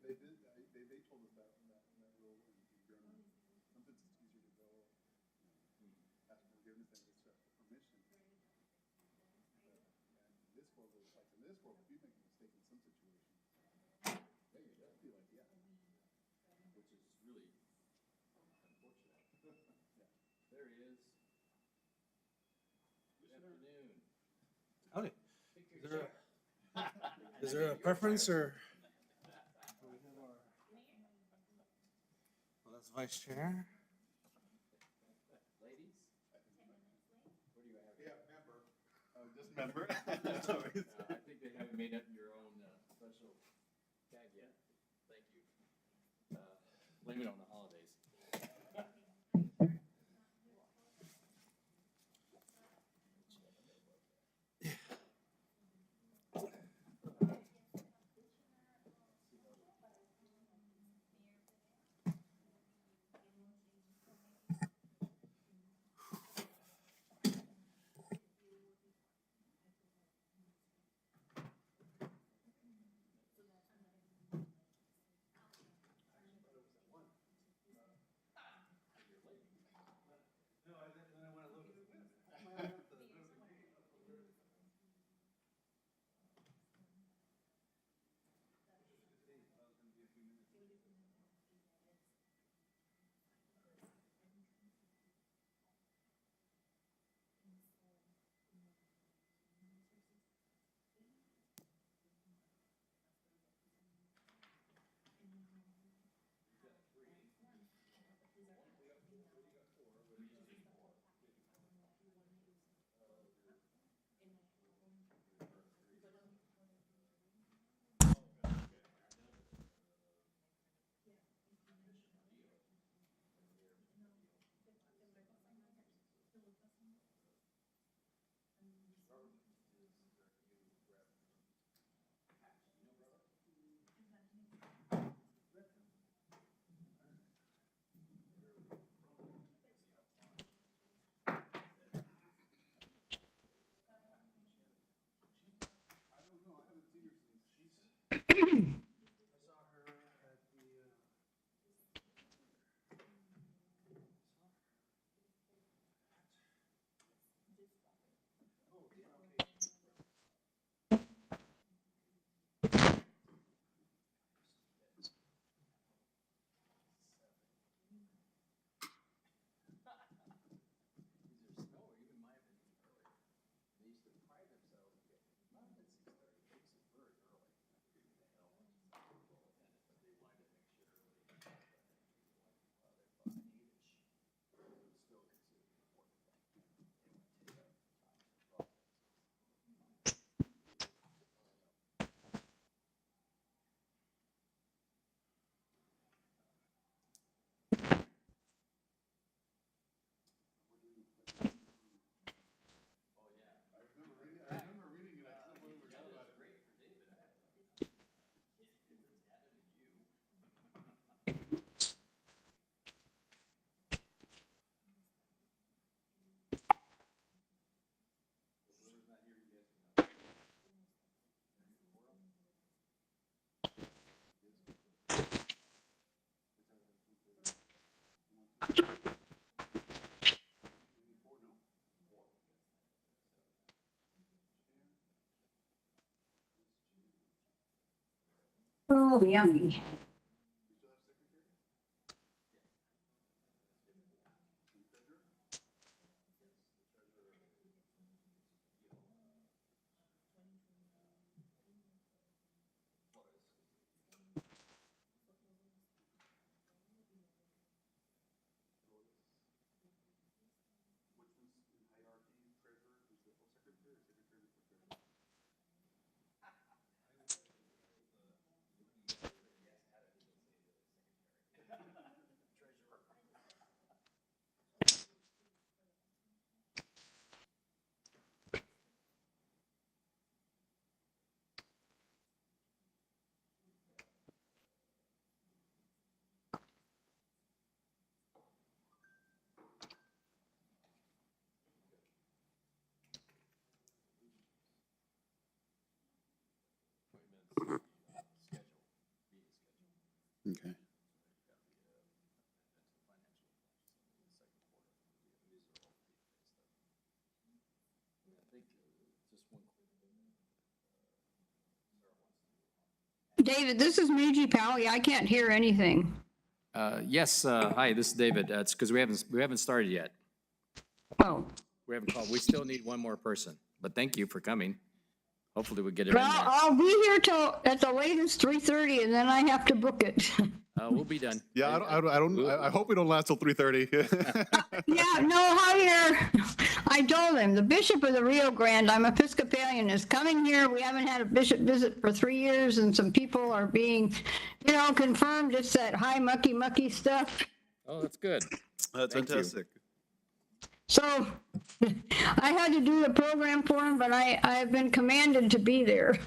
they told us that rule in Germany. Sometimes it's easier to go, ask for forgiveness than just ask for permission. But in this world, it's like in this world, if you make a mistake in some situation, there you go. Be like, yeah. Which is really unfortunate. Yeah. There he is. Good afternoon. Howdy. Take Is your there, chair. is there a preference or? We have our, well, that's vice chair. Ladies? What do you have? Yeah, member. Just member. I think they haven't made up your own special tag yet. Thank you. Blame it on the holidays. No, then I went a little bit. Wait a minute. I don't know. I haven't seen her since she's. I saw her at the, oh, yeah, okay. Either snow or even might have been even earlier. They used to pride themselves in getting not at 6:30, it was very early. Who the hell wants to stop people and but they wanted to make sure early. They're 8-ish. It was still considered important. It would take up time. Oh, yeah. I remember reading it. I can't believe we Yeah, forgot about that's it. great for David. It's Devin and you. Whoever's not here, you guys can help. Oh, yummy. Which one's in hierarchy? Treasurer is the full secretary or secretary before treasurer? Okay. David, this is Meiji Powie. I can't hear anything. Yes, hi, this is David. It's because we haven't started yet. Oh, We haven't called. We still need one more person, but thank you for coming. Hopefully we get it in well, there. I'll be here till at the latest 3:30 and then I have to book it. We'll be done. Yeah, I hope we don't last till 3:30. Yeah, no, Javier, I told him, the Bishop of the Rio Grande, I'm Episcopalian, is coming here. We haven't had a bishop visit for 3 years and some people are being, confirmed. It's that high mucky stuff. Oh, that's good. That's Thank you. fantastic. So I had to do the program for him, but I've been commanded to be there.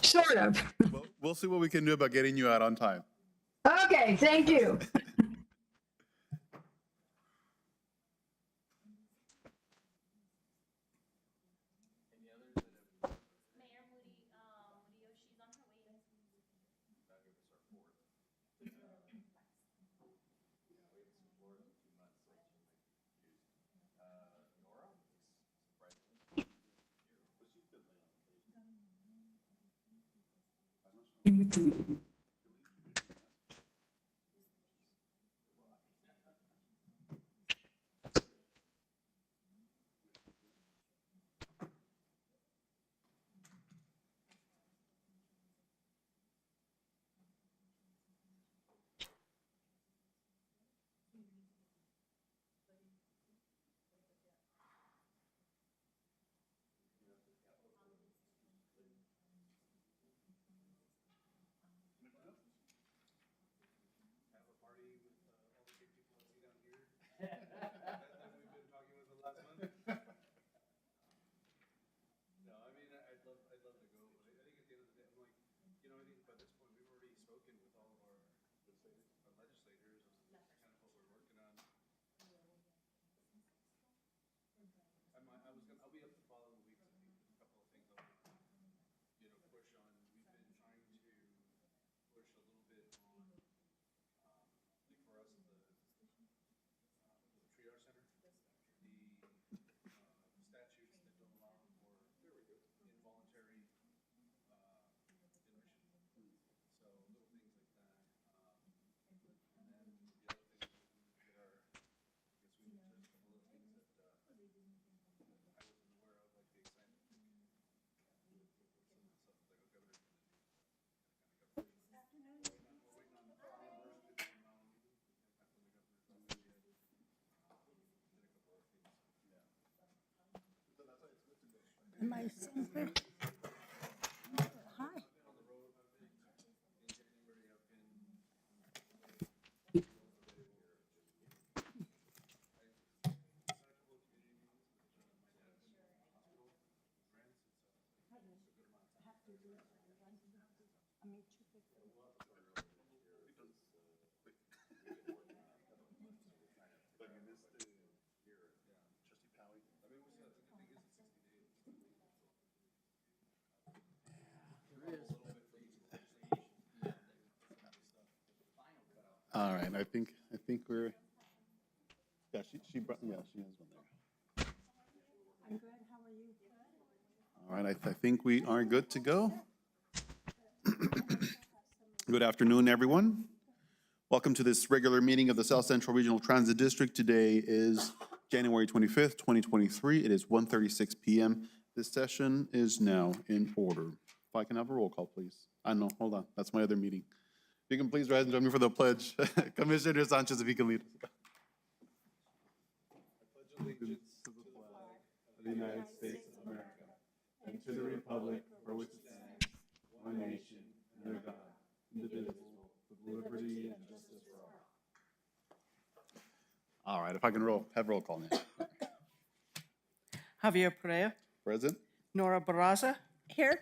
Sort of. Well, we'll see what we can do about getting you out on time. Okay, thank you. Mayor Murillo, she's on her way. Am I seeing her? Hi. All right, I think we're, yeah, she has one there. I'm good. How are you? All right, I think we are good to go. Good afternoon, everyone. Welcome to this regular meeting of the South Central Regional Transit District. Today is January 25th, 2023. It is 1:36 p.m. This session is now in order. If I can have a roll call, please. No, hold on, that's my other meeting. If you can please rise and join me for the pledge. Commissioner Sanchez, if you can lead. I pledge allegiance to the flag of the United States of America and to the republic for which it stands, one nation, under God, indivisible, with liberty and justice for all. All right, if I can have roll call now. Javier Perea, Present? Nora Barraza. Here.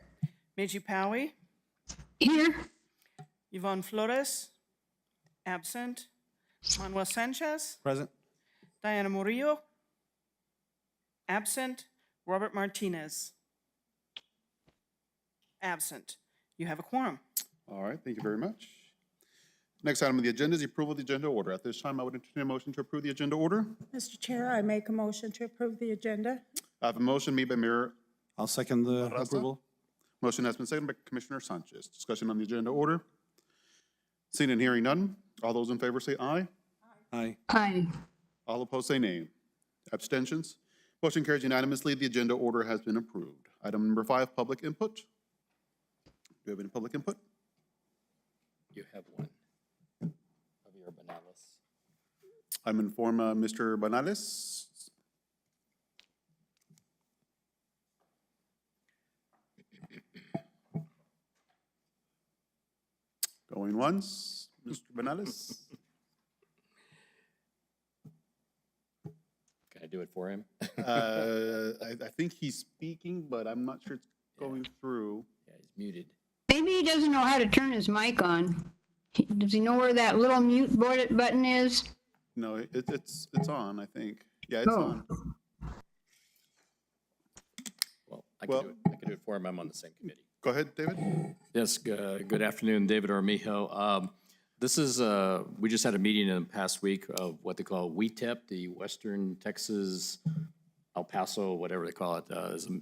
Meiji Powie, Here, Yvonne Flores, absent. Manuel Sanchez, Present. Diana Murillo, absent. Robert Martinez, absent. You have a quorum. All right, thank you very much. Next item on the agenda is the approval of the agenda order. At this time, I would entertain a motion to approve the agenda order. Mr. Chair, I make a motion to approve the agenda. I have a motion made by Mayor I'll second the Barraza. approval. Motion has been seconded by Commissioner Sanchez. Discussion on the agenda order. Seeing and hearing none. All those in favor say aye. Aye. Aye. All opposed say nay. Abstentions? Motion carries unanimously. The agenda order has been approved. Item number 5, public input. Do you have any public input? You have one. Javier Banales. I'm informed Mr. Banales. Going once, Mr. Banales. Can I do it for him? I think he's speaking, but I'm not sure it's going through. Yeah, he's muted. Maybe he doesn't know how to turn his mic on. Does he know where that little mute button is? No, it's on, I think. Yeah, it's Oh. on. Well, I Well- can do it for him. I'm on the same committee. Go ahead, David. Yes, good afternoon, David Armijo. This is, we just had a meeting in the past week of what they call WETEP, the Western Texas El Paso, whatever they call it,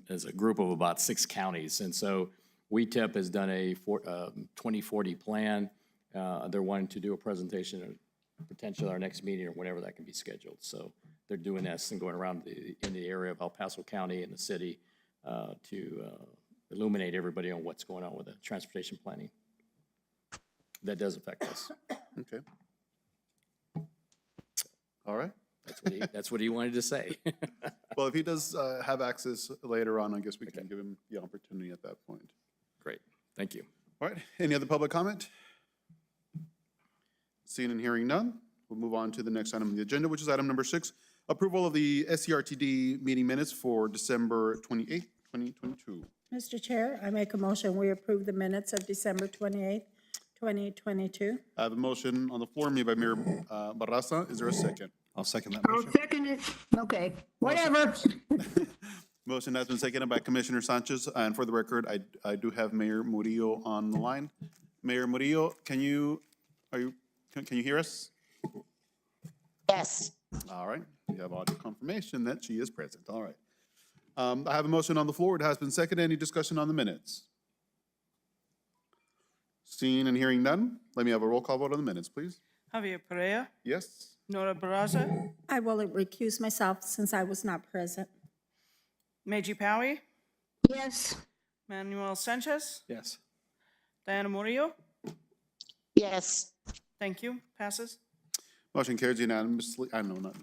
is a group of about 6 counties. And so WETEP has done a 2040 plan. They're wanting to do a presentation of potentially our next meeting or whenever that can be scheduled. So they're doing this and going around in the area of El Paso County and the city to illuminate everybody on what's going on with the transportation planning. That does affect us. Okay. All right. That's what he wanted to say. Well, if he does have access later on, I guess we can give him the opportunity at that point. Great, thank you. All right, any other public comment? Seeing and hearing none, we'll move on to the next item on the agenda, which is item number 6, approval of the SCRTD meeting minutes for December 28th, 2022. Mr. Chair, I make a motion, we approve the minutes of December 28th, 2022. I have a motion on the floor made by Mayor Barraza. Is there a second? I'll second that I'll motion. second it. Okay, whatever. Motion has been seconded by Commissioner Sanchez, and for the record, I do have Mayor Murillo on the line. Mayor Murillo, can you hear us? Yes. All right, we have audio confirmation that she is present. All right. I have a motion on the floor. It has been seconded. Any discussion on the minutes? Seeing and hearing none, let me have a roll call vote on the minutes, please. Javier Perea, Yes? Nora Barraza, I will recuse myself since I was not present. Meiji Powie, Yes. Manuel Sanchez, Yes. Diana Murillo. Yes. Thank you, passes. Motion carries unanimously. I know, not,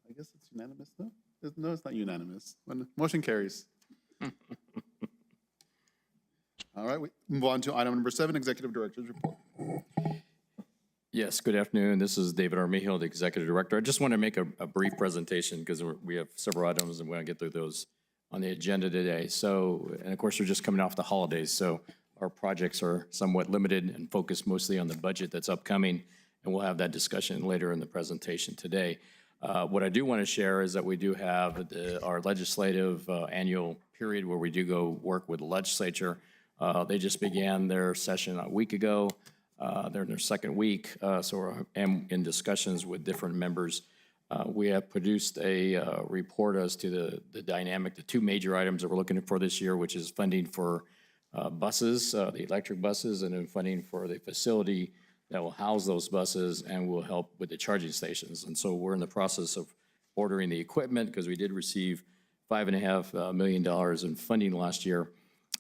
I guess it's unanimous, no? No, it's not unanimous. Motion carries. All right, we move on to item number 7, Executive Director's Report. Yes, good afternoon. This is David Armijo, the Executive Director. I just want to make a brief presentation because we have several items and we want to get through those on the agenda today. So, and of course, we're just coming off the holidays, so our projects are somewhat limited and focused mostly on the budget that's upcoming, and we'll have that discussion later in the presentation today. What I do want to share is that we do have our legislative annual period where we do go work with the legislature. They just began their session a week ago. They're in their second week, so we're in discussions with different members. We have produced a report as to the dynamic, the 2 major items that we're looking for this year, which is funding for buses, the electric buses, and then funding for the facility that will house those buses and will help with the charging stations. And so we're in the process of ordering the equipment because we did receive $5.5 million in funding last year.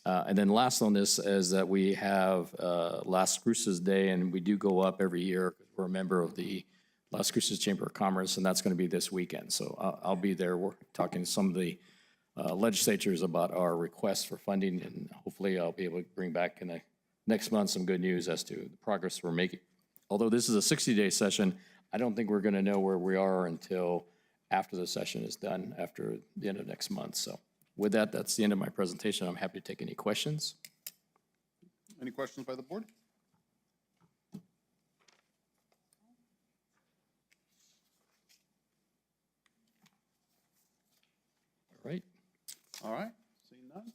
And then last on this is that we have Las Cruces Day, and we do go up every year. We're a member of the Las Cruces Chamber of Commerce, and that's going to be this weekend. So I'll be there. We're talking to some of the legislatures about our requests for funding, and hopefully I'll be able to bring back in the next month some good news as to the progress we're making. Although this is a 60-day session, I don't think we're going to know where we are until after the session is done, after the end of next month. So with that, that's the end of my presentation. I'm happy to take any questions. Any questions by the board? All right. All right, seeing none.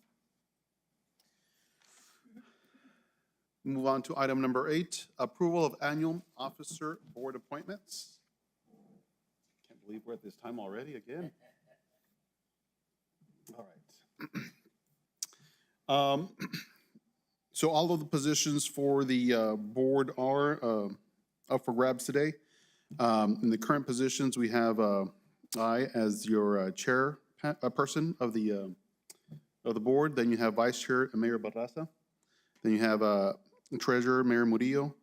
Move on to item number 8, approval of annual officer board appointments. Can't believe we're at this time already again. All right. So all of the positions for the board are up for grabs today. In the current positions, we have I as your chair person of the board. Then you have vice chair Mayor Barraza. Then you have treasurer Mayor Murillo,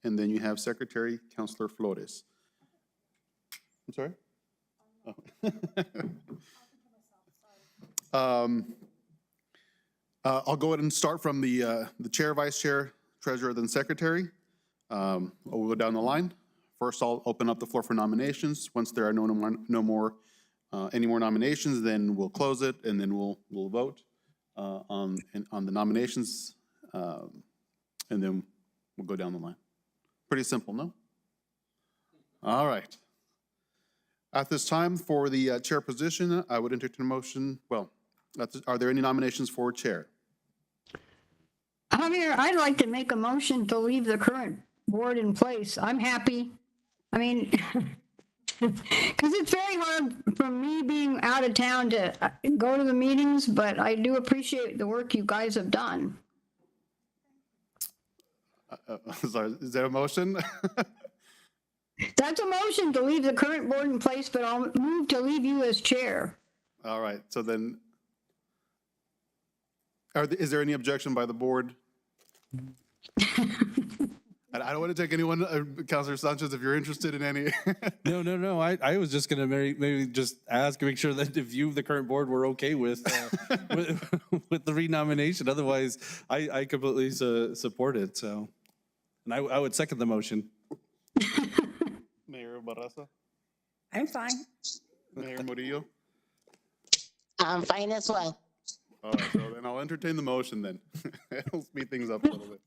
and then you have secretary Councilor Flores. I'm sorry. Oh. I'll go ahead and start from the chair, vice chair, treasurer, then secretary. We'll go down the line. First, I'll open up the floor for nominations. Once there are any more nominations, then we'll close it, and then we'll vote on the nominations, and then we'll go down the line. Pretty simple, no? All right. At this time, for the chair position, I would entertain a motion. Well, are there any nominations for chair? Javier, I'd like to make a motion to leave the current board in place. I'm happy. I mean, because it's very hard for me being out of town to go to the meetings, but I do appreciate the work you guys have done. Sorry, is there a motion? That's a motion to leave the current board in place, but I'll move to leave you as chair. All right, so then, is there any objection by the board? I don't want to take anyone, Councilor Sanchez, if you're interested in any. No. I was just gonna maybe just ask and make sure that if you, the current board, were okay with with the renomination. Otherwise, I completely support it. So, and I would second the motion. Mayor Barraza, I'm fine. Mayor Murillo. I'm fine as well. All right, so then I'll entertain the motion then. It'll speed things up a little bit.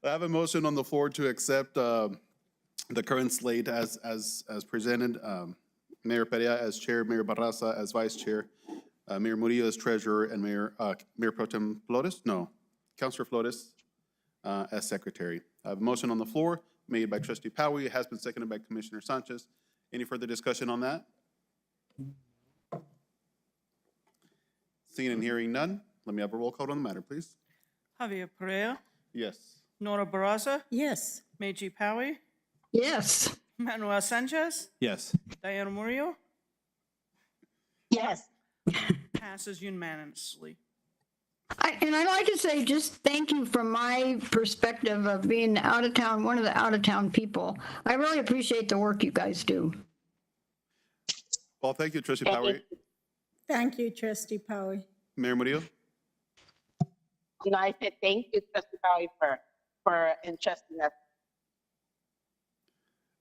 I have a motion on the floor to accept the current slate as presented. Mayor Perea as chair, Mayor Barraza as vice chair, Mayor Murillo as treasurer, and Mayor Pro Tem Flores, Councilor Flores as secretary. I have a motion on the floor made by Trustee Powie. It has been seconded by Commissioner Sanchez. Any further discussion on that? Seeing and hearing none, let me have a roll call on the matter, please. Javier Perea, Yes. Nora Barraza, Yes. Meiji Powie, Yes. Manuel Sanchez, Yes. Diana Murillo, Yes. passes unanimously. And I'd like to say just thank you from my perspective of being out of town, one of the out of town people. I really appreciate the work you guys do. Well, thank you, Trustee Thank Powie. you. Thank you, Trustee Powie. Mayor Murillo? I said thank you, Trustee Powie, for entrusting us.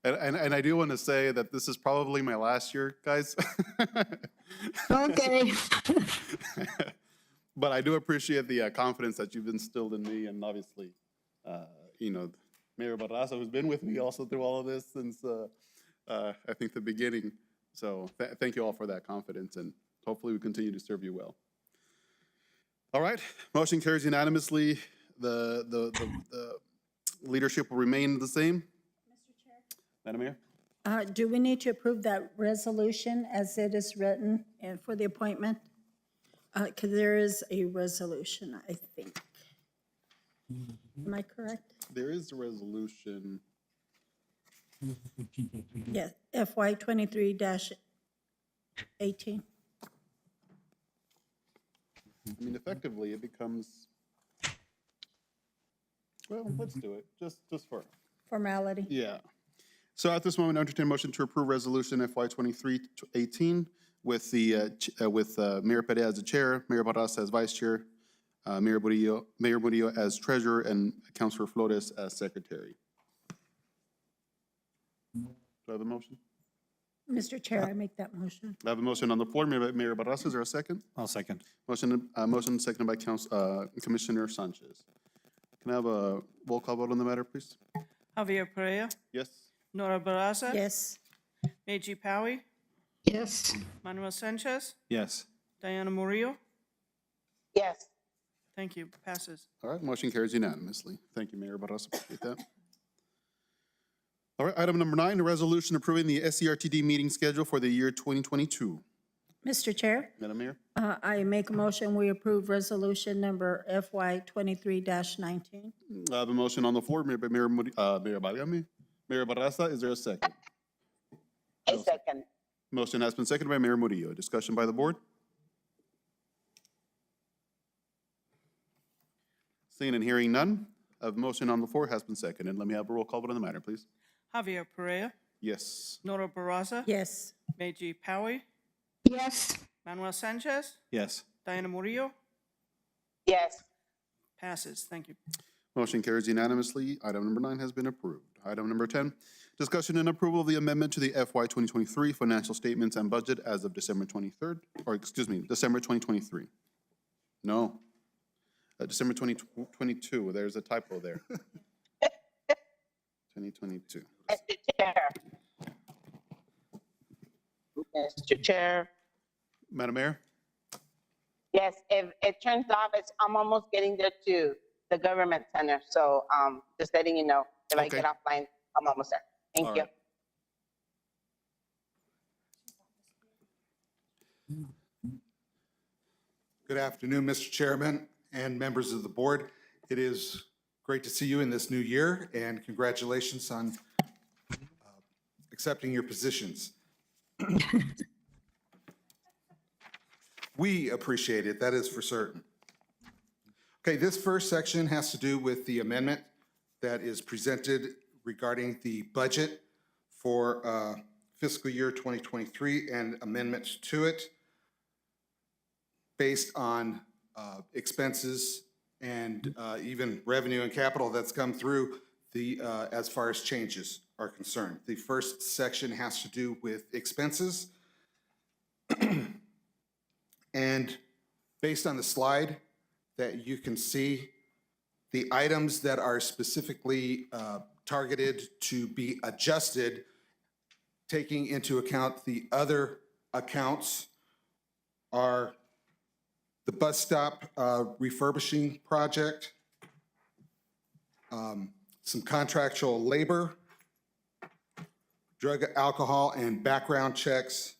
And I do want to say that this is probably my last year, guys. Okay. But I do appreciate the confidence that you've instilled in me, and obviously, Mayor Barraza, who's been with me also through all of this since, I think, the beginning. So thank you all for that confidence, and hopefully we continue to serve you well. All right, motion carries unanimously. The leadership will remain the same. Mr. Chair. Madam Mayor? Do we need to approve that resolution as it is written and for the appointment? Because there is a resolution, I think. Am I correct? There is a resolution. Yes, FY 23-18. I mean, effectively, it becomes, well, let's do it, just for, Formality. yeah. So at this moment, I entertain a motion to approve resolution FY 23-18 with Mayor Perea as the chair, Mayor Barraza as vice chair, Mayor Murillo as treasurer, and Councilor Flores as secretary. Do I have a motion? Mr. Chair, I make that motion. I have a motion on the floor. Mayor Barraza, is there a second? I'll second. Motion seconded by Commissioner Sanchez. Can I have a roll call vote on the matter, please? Javier Perea, Yes? Nora Barraza, Yes. Meiji Powie, Yes. Manuel Sanchez, Yes. Diana Murillo, Yes. Thank you. Passes. All right, motion carries unanimously. Thank you, Mayor Barraza, appreciate that. All right, item number 9, a resolution approving the SCRTD meeting schedule for the year 2022. Mr. Chair, Madam Mayor? I make a motion, we approve resolution number FY 23-19. I have a motion on the floor, Mayor Válgame. Mayor Barraza, is there a second? A second. Motion has been seconded by Mayor Murillo. Discussion by the board? Seeing and hearing none, a motion on the floor has been seconded. Let me have a roll call vote on the matter, please. Javier Perea, Yes. Nora Barraza. Yes. Meiji Powie, Yes, Manuel Sanchez, Yes. Diana Murillo. Yes. Passes. Thank you. Motion carries unanimously. Item number 9 has been approved. Item number 10, discussion and approval of the amendment to the FY 2023 financial statements and budget as of December 23rd, or excuse me, December 2023. No, December 2022. There's a typo there. 2022. Mr. Chair. Mr. Chair. Madam Mayor? Yes, if it turns off, I'm almost getting there to the government center. So just letting you know, if I Okay. get offline, I'm almost there. Thank All you. right. Good afternoon, Mr. Chairman and members of the board. It is great to see you in this new year, and congratulations on accepting your positions. We appreciate it, that is for certain. Okay, this first section has to do with the amendment that is presented regarding the budget for fiscal year 2023 and amendments to it based on expenses and even revenue and capital that's come through the, as far as changes are concerned. The first section has to do with expenses. And based on the slide that you can see, the items that are specifically targeted to be adjusted, taking into account the other accounts, are the bus stop refurbishing project, some contractual labor, drug, alcohol, and background checks,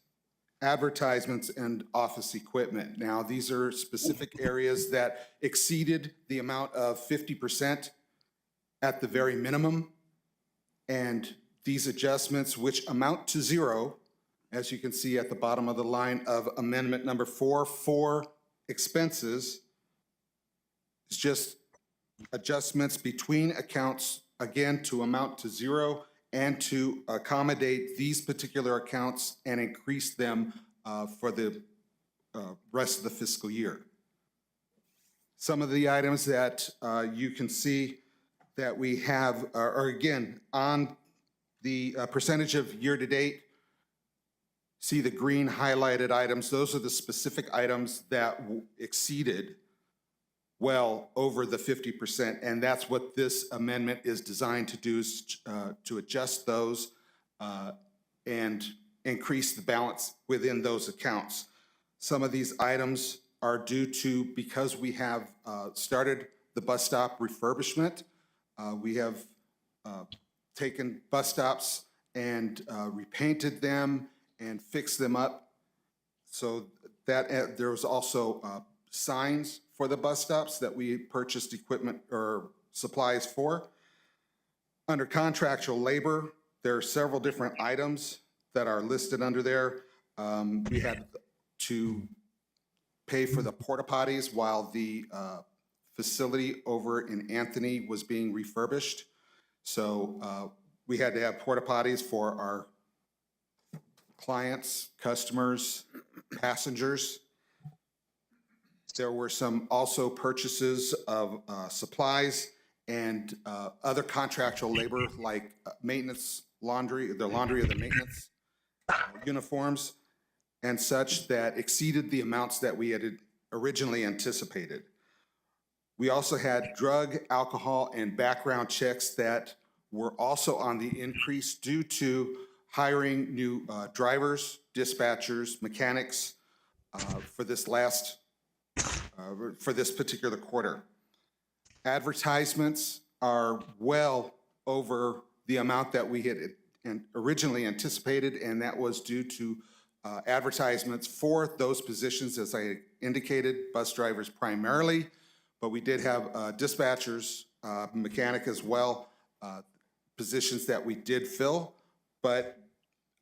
advertisements, and office equipment. Now, these are specific areas that exceeded the amount of 50% at the very minimum. And these adjustments, which amount to zero, as you can see at the bottom of the line of amendment number 4 for expenses, is just adjustments between accounts, again, to amount to zero and to accommodate these particular accounts and increase them for the rest of the fiscal year. Some of the items that you can see that we have are again on the percentage of year-to-date. See the green highlighted items. Those are the specific items that exceeded well over the 50%, and that's what this amendment is designed to do, is to adjust those and increase the balance within those accounts. Some of these items are due to, because we have started the bus stop refurbishment, we have taken bus stops and repainted them and fixed them up. So that there was also signs for the bus stops that we purchased equipment or supplies for. Under contractual labor, there are several different items that are listed under there. We had to pay for the porta potties while the facility over in Anthony was being refurbished. So we had to have porta potties for our clients, customers, passengers. There were some also purchases of supplies and other contractual labor like maintenance, laundry, the laundry of the maintenance, uniforms, and such that exceeded the amounts that we had originally anticipated. We also had drug, alcohol, and background checks that were also on the increase due to hiring new drivers, dispatchers, mechanics for this last for this particular quarter. Advertisements are well over the amount that we had originally anticipated, and that was due to advertisements for those positions, as I indicated, bus drivers primarily, but we did have dispatchers, mechanic as well, positions that we did fill, but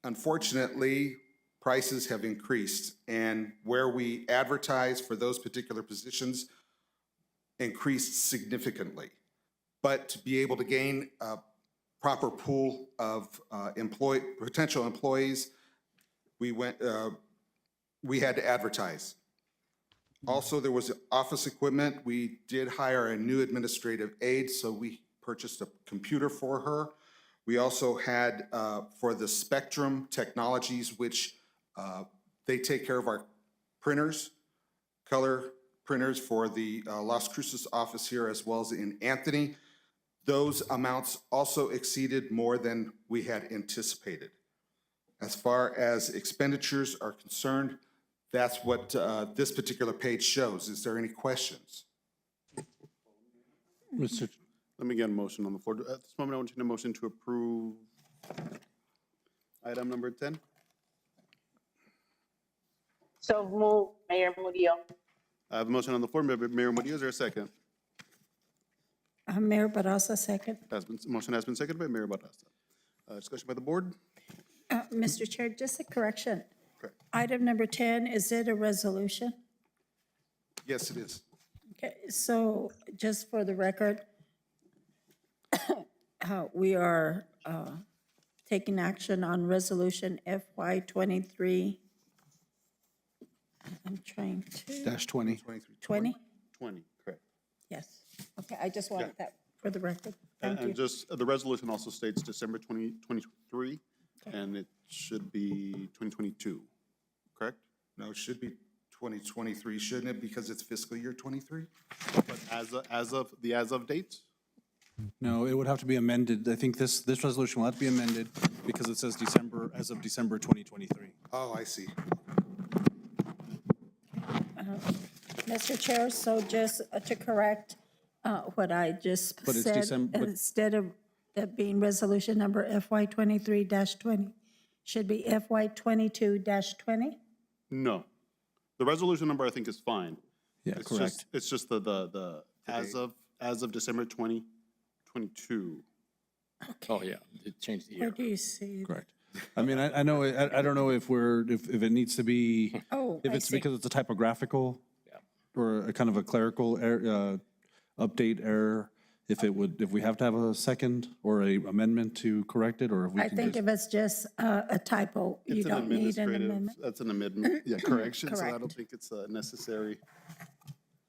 unfortunately, prices have increased, and where we advertise for those particular positions increased significantly. But to be able to gain a proper pool of potential employees, we had to advertise. Also, there was office equipment. We did hire a new administrative aide, so we purchased a computer for her. We also had, for the Spectrum Technologies, which they take care of our printers, color printers for the Las Cruces office here as well as in Anthony. Those amounts also exceeded more than we had anticipated. As far as expenditures are concerned, that's what this particular page shows. Is there any questions? Mr. Let me get a motion on the floor. At this moment, I want you to motion to approve item number 10. So move, Mayor Murillo. I have a motion on the floor. Mayor Murillo, is there a second? Mayor Barraza, second. Motion has been seconded by Mayor Barraza. Discussion by the board? Mr. Chair, just a correction. Correct. Item number 10, is it a resolution? Yes, it is. Okay, so just for the record, we are taking action on resolution FY 23. I'm trying to, -20. 20? 20, correct. Yes. Okay, I just wanted that for the record. Thank you. And just, the resolution also states December 2023, and it should be 2022, correct? No, it should be 2023, shouldn't it? Because it's fiscal year 23? But as of date? No, it would have to be amended. I think this resolution will have to be amended because it says December, as of December 2023. Oh, I see. Mr. Chair, so just to correct what I just But it's said, but- instead of it being resolution number FY 23-20, should be FY 22-20? No. The resolution number, I think, is fine. Yeah, It's correct. just- It's just the as of December 2022. Oh, yeah, it changed the Where year. do you see? Correct. I mean, I know, I don't know if if it needs to be, Oh, if I it's see. because it's a typographical or a kind of a clerical update error, if we have to have a second or a amendment to correct it, or if we I can think just. if it's just a typo, you It's an don't need an administrative- amendment. That's an amendment, yeah, correction, so I don't Correct. think it's necessary.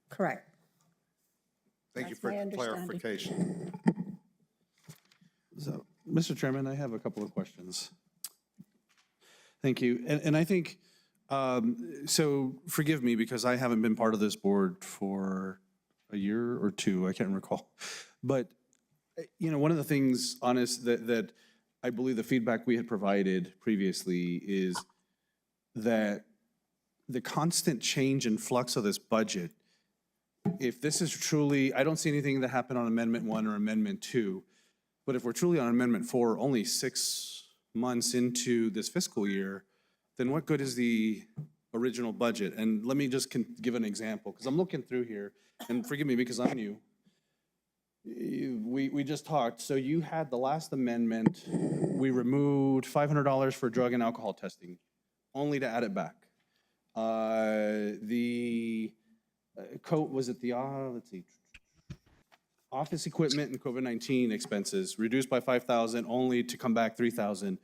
Correct. Thank you That's for my understanding. clarification. So, Mr. Chairman, I have a couple of questions. Thank you. And I think, so forgive me because I haven't been part of this board for a year or two, I can't recall. But, one of the things, honest, that I believe the feedback we had provided previously is that the constant change and flux of this budget, if this is truly, I don't see anything that happened on Amendment 1 or Amendment 2, but if we're truly on Amendment 4, only 6 months into this fiscal year, then what good is the original budget? And let me just give an example, because I'm looking through here, and forgive me because I'm new. We just talked, so you had the last amendment, we removed $500 for drug and alcohol testing, only to add it back. The was it the, let's see, office equipment and COVID-19 expenses reduced by 5,000, only to come back 3,000.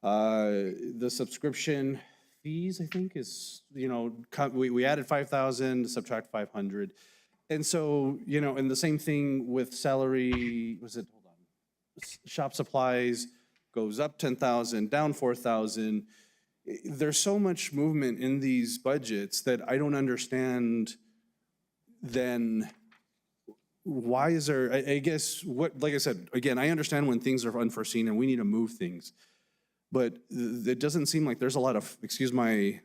The subscription fees, I think, is, we added 5,000, subtract 500. And so, and the same thing with salary, shop supplies goes up 10,000, down 4,000. There's so much movement in these budgets that I don't understand then why is there, I guess, like I said, again, I understand when things are unforeseen and we need to move things. But it doesn't seem like there's a lot of, excuse my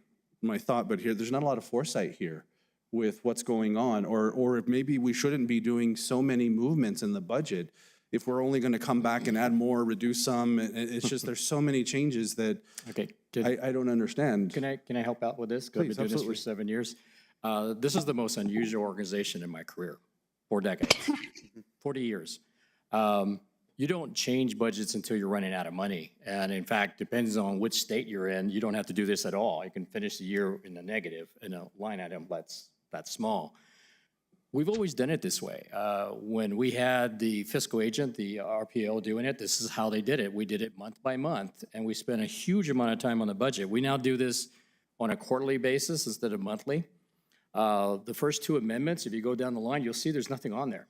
thought, but there's not a lot of foresight here. with what's going on, or if maybe we shouldn't be doing so many movements in the budget. If we're only going to come back and add more, reduce some, it's just, there's so many changes that Okay, I don't understand. can I help out with this? 'Cause I've been Please, doing this for absolutely. 7 years. This is the most unusual organization in my career, 4 decades, 40 years. You don't change budgets until you're running out of money. And in fact, depends on which state you're in, you don't have to do this at all. You can finish the year in the negative in a line item that's small. We've always done it this way. When we had the fiscal agent, the RPO doing it, this is how they did it. We did it month by month, and we spent a huge amount of time on the budget. We now do this on a quarterly basis instead of monthly. The first 2 amendments, if you go down the line, you'll see there's nothing on there.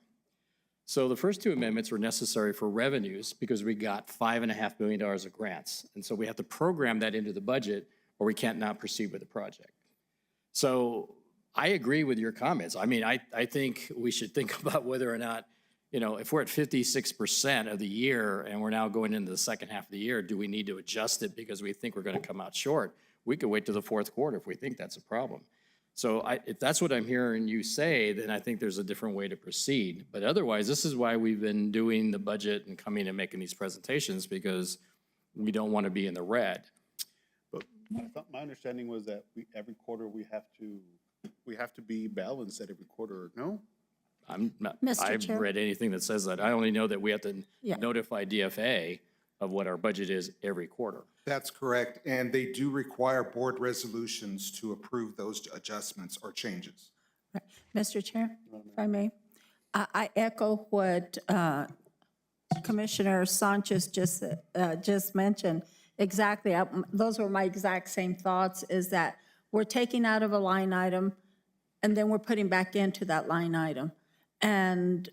So the first 2 amendments were necessary for revenues because we got $5.5 million of grants. And so we have to program that into the budget or we can't not proceed with the project. So I agree with your comments. I mean, I think we should think about whether or not, you know, if we're at 56% of the year and we're now going into the second half of the year, do we need to adjust it because we think we're going to come out short? We could wait to the fourth quarter if we think that's a problem. So if that's what I'm hearing you say, then I think there's a different way to proceed. But otherwise, this is why we've been doing the budget and coming and making these presentations, because we don't want to be in the red. But I thought my understanding was that every quarter we have to be balanced at every quarter, no? I'm not, Mr. I've Chair? read anything that says that. I only know that we have to Yeah. notify DFA of what our budget is every quarter. That's correct, and they do require board resolutions to approve those adjustments or changes. Mr. Chair, if I may, I echo what Commissioner Sanchez just mentioned. Exactly, those were my exact same thoughts, is that we're taking out of a line item, and then we're putting back into that line item. And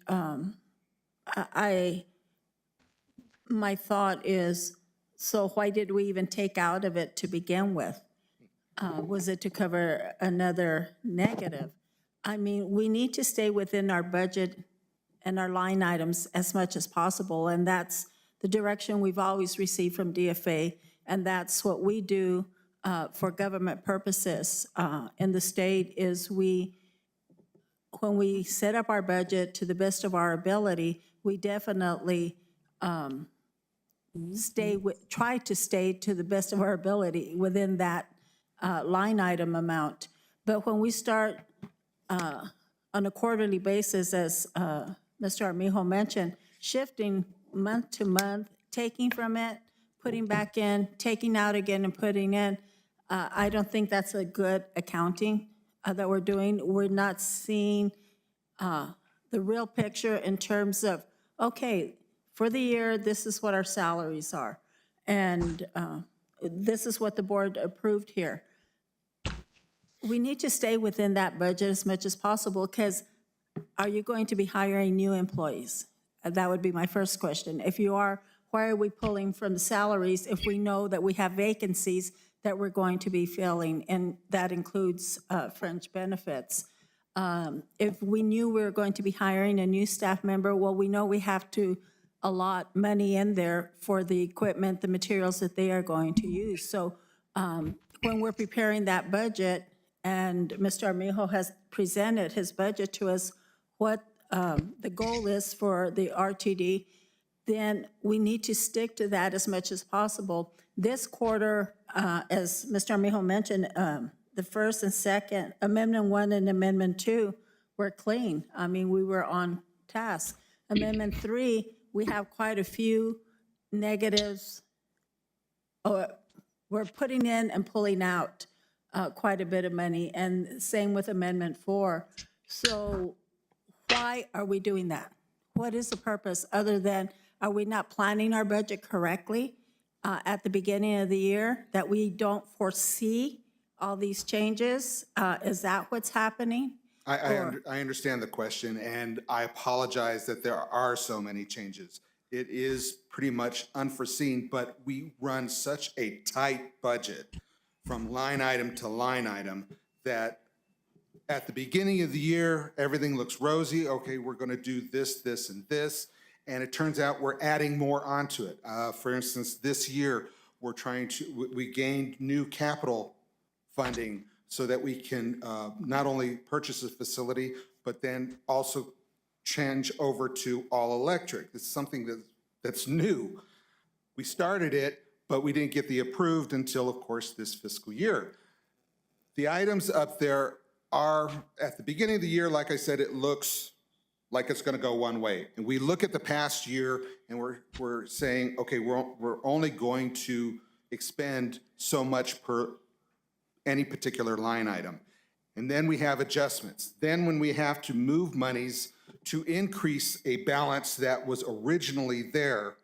my thought is, so why did we even take out of it to begin with? Was it to cover another negative? I mean, we need to stay within our budget and our line items as much as possible, and that's the direction we've always received from DFA, and that's what we do for government purposes in the state. Is when we set up our budget to the best of our ability, we definitely try to stay to the best of our ability within that line item amount. But when we start on a quarterly basis, as Mr. Armijo mentioned, shifting month to month, taking from it, putting back in, taking out again and putting in, I don't think that's a good accounting that we're doing. We're not seeing the real picture in terms of, okay, for the year, this is what our salaries are, and this is what the board approved here. We need to stay within that budget as much as possible, because are you going to be hiring new employees? That would be my first question. If you are, why are we pulling from the salaries if we know that we have vacancies that we're going to be filling, and that includes fringe benefits? If we knew we were going to be hiring a new staff member, well, we know we have to allot money in there for the equipment, the materials that they are going to use. So when we're preparing that budget, and Mr. Armijo has presented his budget to us, what the goal is for the RTD, then we need to stick to that as much as possible. This quarter, as Mr. Armijo mentioned, the first and second, Amendment 1 and Amendment 2 were clean. I mean, we were on task. Amendment 3, we have quite a few negatives. We're putting in and pulling out quite a bit of money, and same with Amendment 4. So why are we doing that? What is the purpose, other than, are we not planning our budget correctly at the beginning of the year, that we don't foresee all these changes? Is that what's happening? I understand the question, and I apologize that there are so many changes. It is pretty much unforeseen, but we run such a tight budget from line item to line item that at the beginning of the year, everything looks rosy. Okay, we're going to do this, this, and this. And it turns out we're adding more onto it. For instance, this year, we gained new capital funding. so that we can not only purchase a facility, but then also change over to all electric. This is something that's new. We started it, but we didn't get the approved until, of course, this fiscal year. The items up there are, at the beginning of the year, like I said, it looks like it's going to go one way. And we look at the past year and we're saying, okay, we're only going to expend so much per any particular line item. And then we have adjustments. Then when we have to move monies to increase a balance that was originally there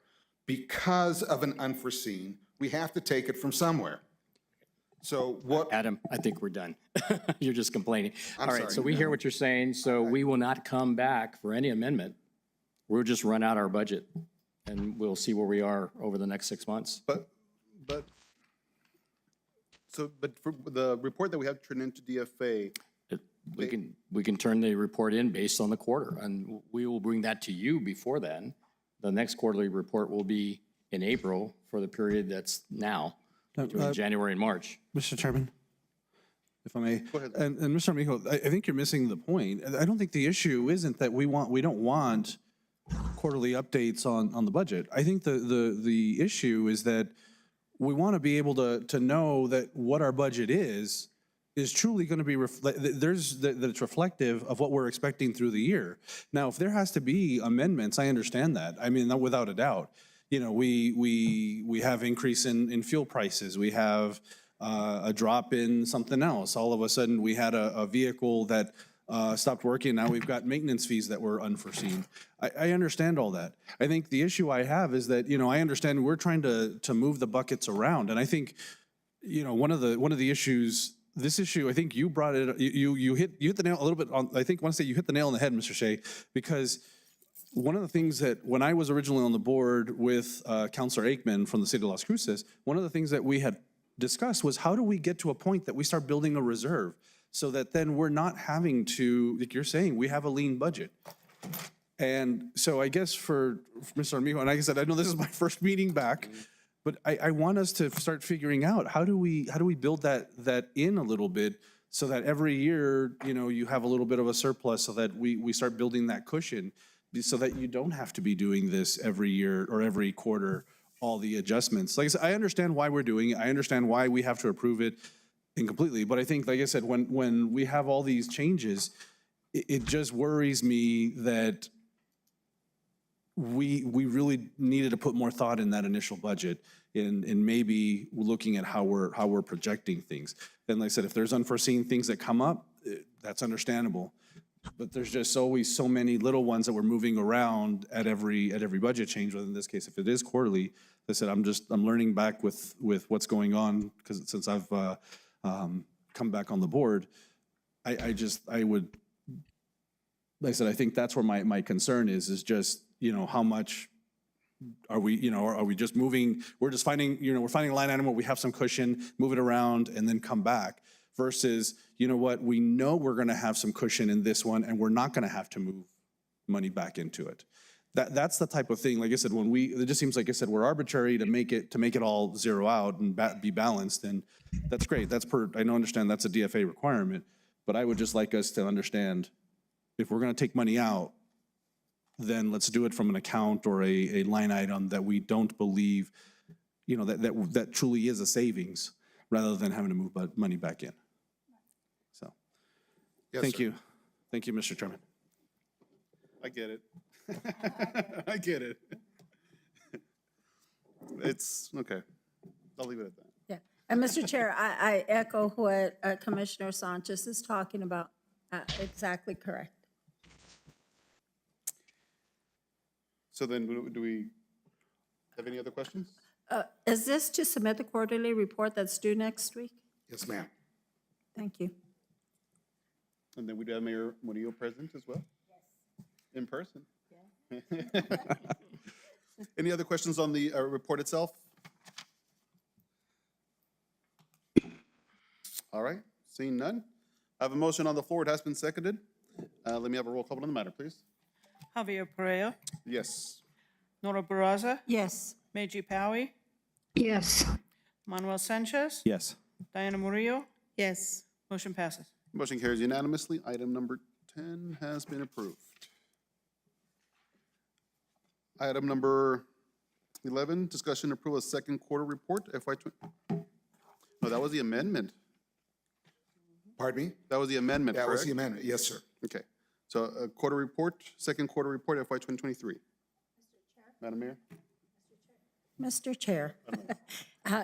because of an unforeseen, we have to take it from somewhere. So what, Adam, I think we're done. You're just complaining. All right, sorry. so we hear what you're saying, so we will not come back for any amendment. We'll just run out our budget, and we'll see where we are over the next 6 months. But for the report that we have turned into DFA, We can turn the report in based on the quarter, and we will bring that to you before then. The next quarterly report will be in April for the period that's now, between January and March. Mr. Chairman, if I may. Go ahead. And Mr. Armijo, I think you're missing the point. I don't think the issue isn't that we don't want quarterly updates on the budget. I think the issue is that we want to be able to know that what our budget is truly going to be, that it's reflective of what we're expecting through the year. Now, if there has to be amendments, I understand that. I mean, without a doubt. You know, we have increase in fuel prices. We have a drop in something else. All of a sudden, we had a vehicle that stopped working. Now we've got maintenance fees that were unforeseen. I understand all that. I think the issue I have is that, you know, I understand we're trying to move the buckets around. And I think, you know, one of the issues, this issue, I think you brought it, you hit the nail a little bit on, I think want to say you hit the nail on the head, Mr. Shea, because one of the things that when I was originally on the board with Councilor Aikman from the city of Las Cruces, one of the things that we had discussed was how do we get to a point that we start building a reserve so that then we're not having to, like you're saying, we have a lean budget. And so I guess for Mr. Armijo, and like I said, I know this is my first meeting back, but I want us to start figuring out how do we build that in a little bit so that every year, you know, you have a little bit of a surplus so that we start building that cushion so that you don't have to be doing this every year or every quarter, all the adjustments. Like I said, I understand why we're doing it. I understand why we have to approve it incompletely. But I think, like I said, when we have all these changes, it just worries me that we really needed to put more thought in that initial budget in maybe looking at how we're projecting things. Then, like I said, if there's unforeseen things that come up, that's understandable. But there's just always so many little ones that we're moving around at every budget change. Whether in this case, if it is quarterly, like I said, I'm learning back with what's going on because since I've come back on the board, I would, like I said, I think that's where my concern is just, you know, how much are we, you know, are we just moving, we're just finding, you know, we're finding a line item where we have some cushion, move it around and then come back versus, you know what, we know we're going to have some cushion in this one and we're not going to have to move money back into it. That's the type of thing, like I said, it just seems like I said, we're arbitrary to make it all zero out and be balanced, and that's great. I understand that's a DFA requirement, but I would just like us to understand if we're going to take money out, then let's do it from an account or a line item that we don't believe, you know, that truly is a savings rather than having to move money back in. So, Yes, thank sir. you. Thank you, Mr. Chairman. I get it. I get it. It's, okay. I'll leave it at that. Yeah. And Mr. Chair, I echo what Commissioner Sanchez is talking about. Exactly correct. So then, do we have any other questions? Is this to submit the quarterly report that's due next week? yes, ma'am. Thank you. And then we do have Mayor Murillo present as well? Yes. In person? Yeah. Any other questions on the report itself? All right, seeing none. I have a motion on the floor. It has been seconded. Let me have a roll call on the matter, please. Javier Perea, Yes. Nora Barraza, Yes. Meiji Powie, Yes. Manuel Sanchez, Yes. Diana Murillo, Yes. Motion passes. Motion carries unanimously. Item number 10 has been approved. Item number 11, discussion approval of second quarter report, no, that was the amendment. Pardon me? That was the amendment, That was correct? the amendment, yes, sir. Okay, so a quarter report, second quarter report, FY 2023. Madam Mayor? Mr. Chair,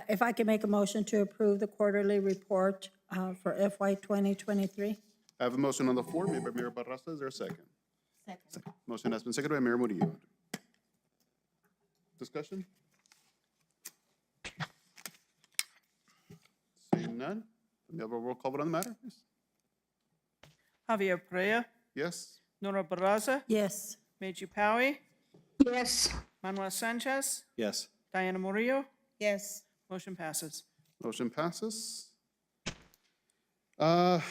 if I could make a motion to approve the quarterly report for FY 2023. I have a motion on the floor made by Mayor Barraza. Is there a second? Second. Motion has been seconded by Mayor Murillo. Discussion? Seeing none, can we have a roll call vote on the matter, please? Javier Perea, Yes? Nora Barraza, Yes. Meiji Powie, Yes. Manuel Sanchez, Yes. Diana Murillo. Yes. Motion passes. Motion passes. Item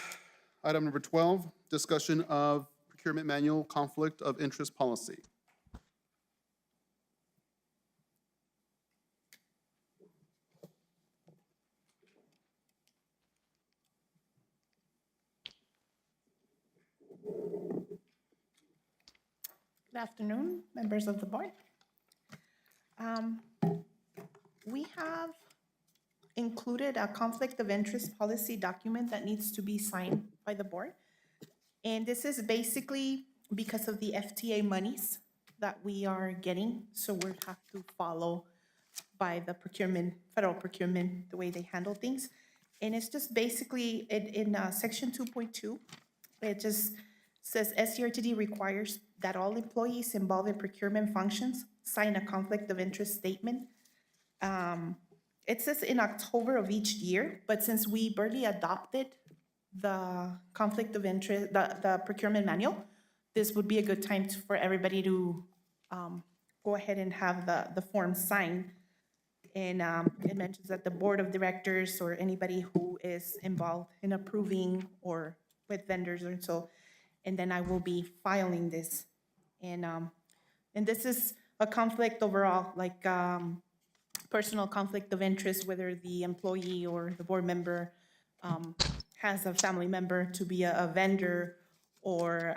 number 12, discussion of procurement manual conflict of interest policy. Good afternoon, members of the board. We have included a conflict of interest policy document that needs to be signed by the board. And this is basically because of the FTA monies that we are getting, so we have to follow by the procurement, federal procurement, the way they handle things. And it's just basically in section 2.2, it just says SCRTD requires that all employees involved in procurement functions sign a conflict of interest statement. It says in October of each year, but since we barely adopted the conflict of interest, the procurement manual, this would be a good time for everybody to go ahead and have the form signed. And it mentions that the board of directors or anybody who is involved in approving or with vendors or so, and then I will be filing this. And this is a conflict overall, like personal conflict of interest, whether the employee or the board member has a family member to be a vendor or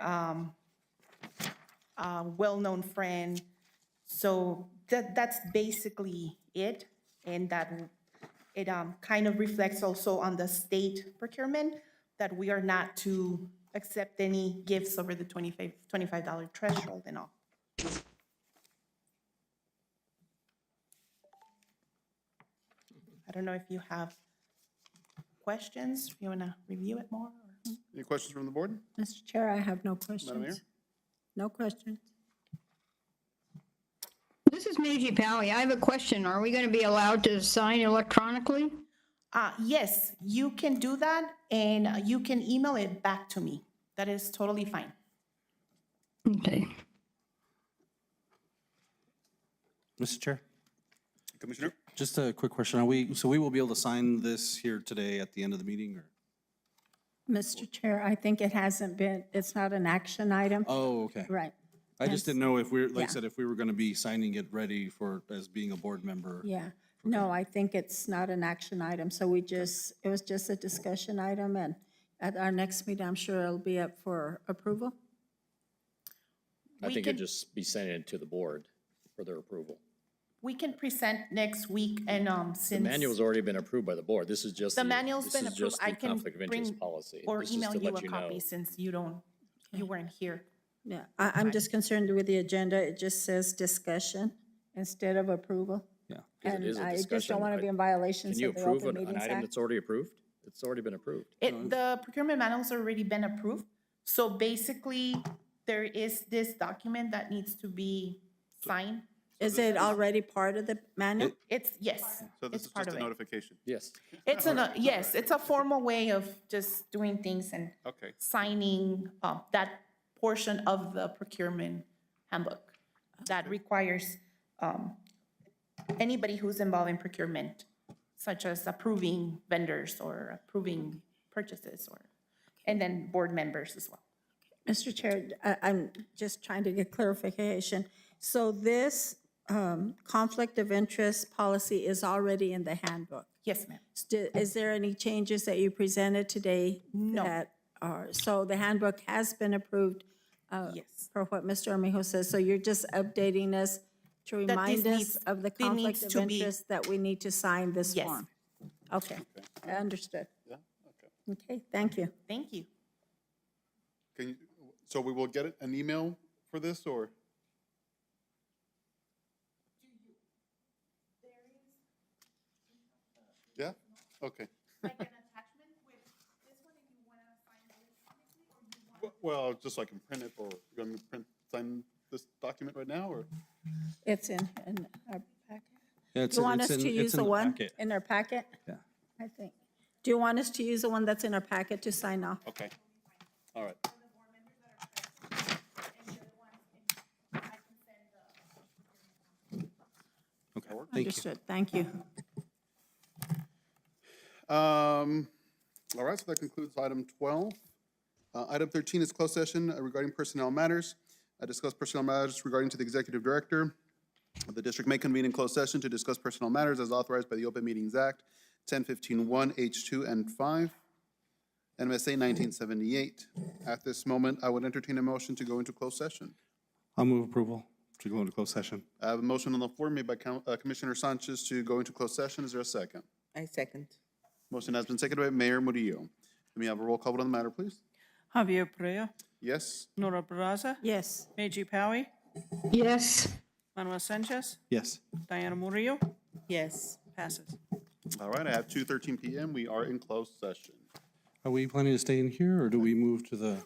a well-known friend. So that's basically it, and that it kind of reflects also on the state procurement that we are not to accept any gifts over the $25 threshold and all. I don't know if you have questions, if you want to review it more. Any questions from the board? Mr. Chair, I have no Mayor? questions. No questions. This is Meiji Powie. I have a question. Are we going to be allowed to sign electronically? Yes, you can do that, and you can email it back to me. That is totally fine. Okay. Mr. Chair, Commissioner? just a quick question. So we will be able to sign this here today at the end of the meeting, or? Mr. Chair, I think it hasn't been, it's not an action item. Oh, okay. Right. I just didn't know if we're, like I Yeah. said, if we were going to be signing it ready for, as being a board member. Yeah. No, I think it's not an action item. So it was just a discussion item, and at our next meeting, I'm sure it'll be up for approval. I We think can- it'd just be sent it to the board for their approval. We can present next week, and The since. manual's already been approved by the board. This is just. The manual's this been is approved, just I the can conflict of interest bring policy. or This is email to you let a copy know. since you weren't here. Yeah, I'm just concerned with the agenda. It just says discussion instead of approval. Yeah. Because it And is a I just discussion. don't want to be in violations Can you of the approve Open an Meetings item Act. that's already approved? It's already been approved. The procurement manual's already been approved. So basically, there is this document that needs to be signed. Is it already part of the manual? Yes, So this it's is part just of a it. notification? Yes. Yes, it's a formal way of just doing things and Okay. signing that portion of the procurement handbook that requires anybody who's involved in procurement, such as approving vendors or approving purchases, and then board members as well. Mr. Chair, I'm just trying to get clarification. So this conflict of interest policy is already in the handbook. Yes, ma'am. Is there any changes that you presented today? No. That are, so the handbook has been approved Yes. for what Mr. Armijo says, so you're just updating us to this remind us needs- of the it conflict needs of to be- interest that we need to sign this Yes. form? Okay, I understood. Yeah, okay. Okay, thank you. Thank you. Can you, so we will get an email for this, or? Yeah, okay. Well, just so I can print it, or you want me to sign this document right now, or? It's in our packet. Yeah, Do you want us to use in the one packet. in our packet? Yeah. I think. Do you want us to use the one that's in our packet to sign off? Okay, all right. Okay, thank you. Understood, thank you. All right, so that concludes item 12. Item 13 is closed session regarding personnel matters. I discuss personnel matters regarding to the executive director. The district may convene in closed session to discuss personnel matters as authorized by the Open Meetings Act, 1015-1, H2 and 5, NMSA 1978. At this moment, I would entertain a motion to go into closed session. I'll move approval to go into closed session. I have a motion on the floor made by Commissioner Sanchez to go into closed session. Is there a second? I second. Motion has been seconded by Mayor Murillo. Let me have a roll call vote on the matter, please. Javier Perea, Yes? Nora Barraza, Yes. Meiji Powie, Yes. Manuel Sanchez, Yes. Diana Murillo, Yes. passes. All right, I have 2:13 PM. We are in closed session. Are we planning to stay in here, or do we move to the?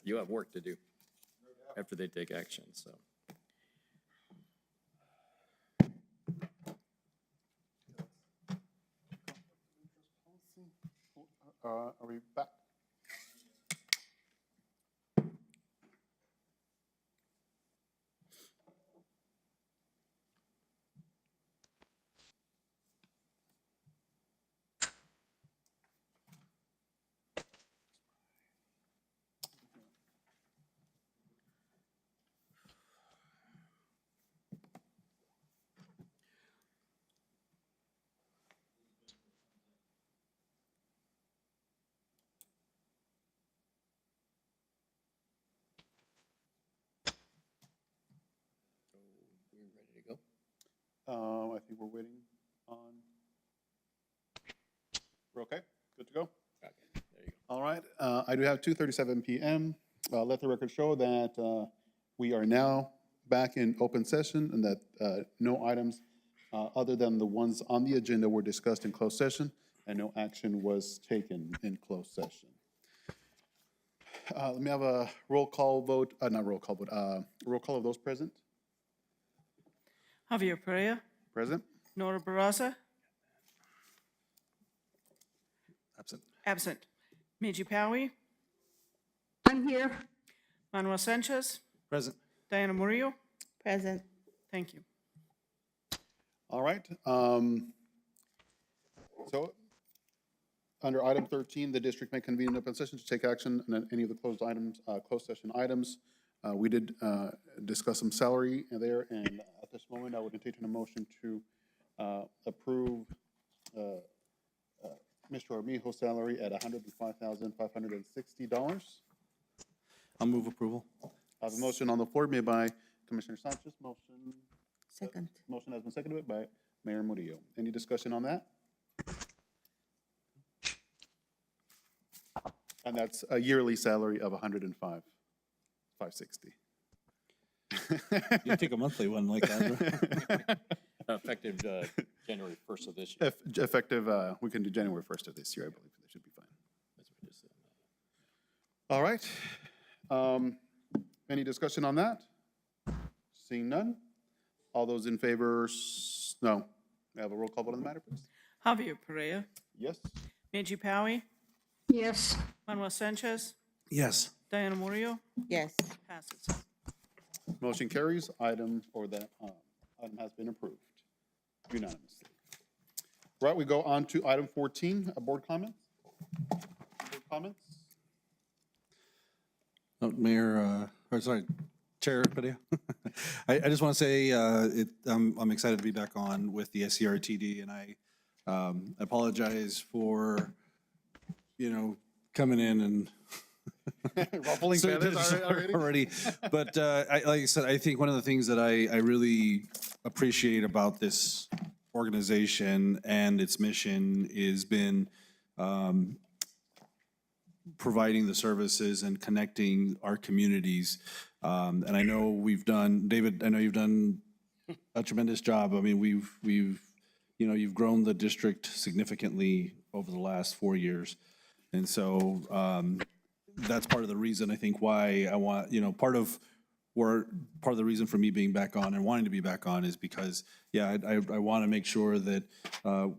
You have work to do after they take action, so. Are we back? We're ready to go? I think we're waiting on. We're okay? Good to go? Okay, there you go. All right, I do have 2:37 PM. Let the record show that we are now back in open session and that no items other than the ones on the agenda were discussed in closed session and no action was taken in closed session. Let me have a roll call vote, not roll call, but roll call of those present. Javier Perea, Present? Nora Barraza, Absent. absent. Meiji Powie, I'm here. Manuel Sanchez, Present. Diana Murillo. Present. Thank you. All right. So, under item 13, the district may convene an open session to take action on any of the closed items, closed session items. We did discuss some salary there, and at this moment, I would entertain a motion to approve Mr. Armijo's salary at $105,560. I'll move approval. I have a motion on the floor made by Commissioner Sanchez. Second. Motion has been seconded by Mayor Murillo. Any discussion on that? And that's a yearly salary of $105,560. You take a monthly one like that. Effective January 1st of this year. Effective, we can do January 1st of this year, I believe. That should be fine. That's what it is. All right. Any discussion on that? Seeing none? All those in favor, no. May I have a roll call vote on the matter, please? Javier Perea, Yes? Meiji Powie, Yes. Manuel Sanchez, Yes. Diana Murillo, Yes. passes. Motion carries. Item item has been approved unanimously. Right, we go on to item 14, board comments. Board comments? Mayor, or sorry, Chair Padilla. I just want to say I'm excited to be back on with the SCRTD, and I apologize for, coming in and Ruffling feathers already? already. But like I said, I think one of the things that I really appreciate about this organization and its mission has been providing the services and connecting our communities. And I know we've done, David, I know you've done a tremendous job. I mean, you've grown the district significantly over the last 4 years. And so that's part of the reason I think why I want, part of the reason for me being back on and wanting to be back on is because, yeah, I want to make sure that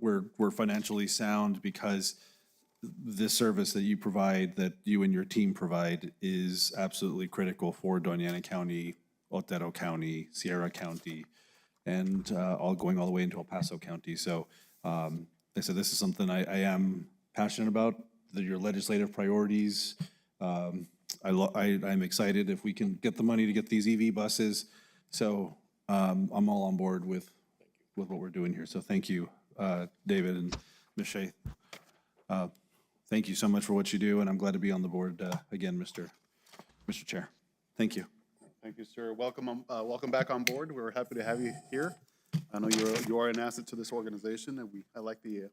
we're financially sound, because this service that you provide, that you and your team provide, is absolutely critical for Doña Ana County, Otero County, Sierra County, and going all the way into El Paso County. So like I said, this is something I am passionate about, your legislative priorities. I'm excited if we can get the money to get these EV buses. So I'm all on board with what we're doing here. So thank you, David and Ms. Shea. Thank you so much for what you do, and I'm glad to be on the board again, Mr. Chair. Thank you. Thank you, sir. Welcome back on board. We're happy to have you here. I know you are an asset to this organization, and I like the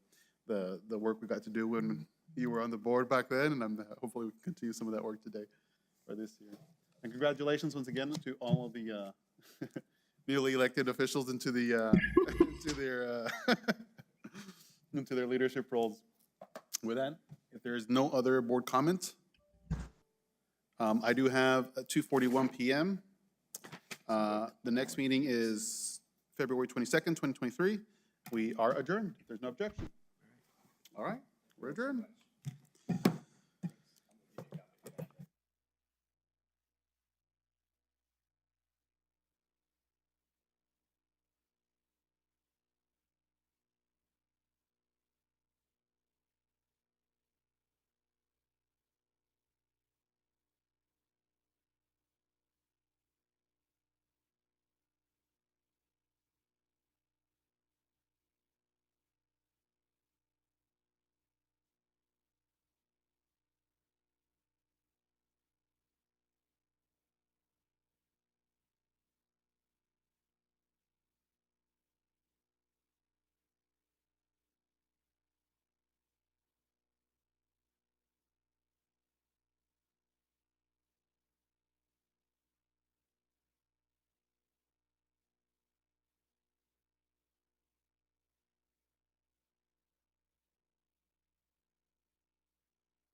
work we got to do when you were on the board back then, and hopefully we can continue some of that work today or this year. And congratulations once again to all of the newly elected officials into their leadership roles. With that, if there is no other board comments, I do have a 2:41 PM. The next meeting is February 22nd, 2023. We are adjourned. If there's no objection. All right, we're adjourned.